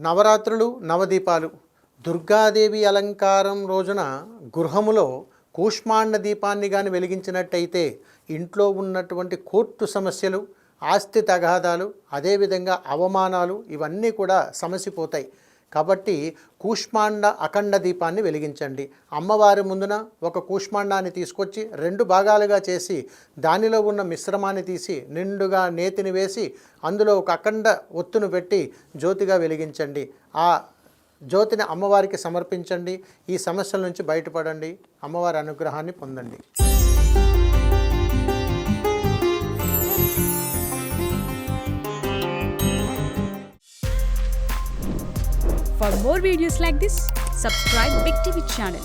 నవరాత్రులు నవదీపాలు దుర్గాదేవి అలంకారం రోజున గృహములో కూష్మాండ దీపాన్ని కానీ వెలిగించినట్టయితే ఇంట్లో ఉన్నటువంటి కోర్టు సమస్యలు, ఆస్తి తగాదాలు, అదేవిధంగా అవమానాలు ఇవన్నీ కూడా సమసిపోతాయి. కాబట్టి కూష్మాండ అఖండ దీపాన్ని వెలిగించండి. అమ్మవారి ముందున ఒక కూష్మాండాన్ని తీసుకొచ్చి 2 భాగాలుగా చేసి దానిలో ఉన్న మిశ్రమాన్ని తీసి నిండుగా నేతిని వేసి అందులో ఒక అఖండ ఒత్తును పెట్టి జ్యోతిగా వెలిగించండి. ఆ జ్యోతిని అమ్మవారికి సమర్పించండి. ఈ సమస్యల నుంచి బయటపడండి. అమ్మవారి అనుగ్రహాన్ని పొందండి. For more videos like this, subscribe Big TV channel.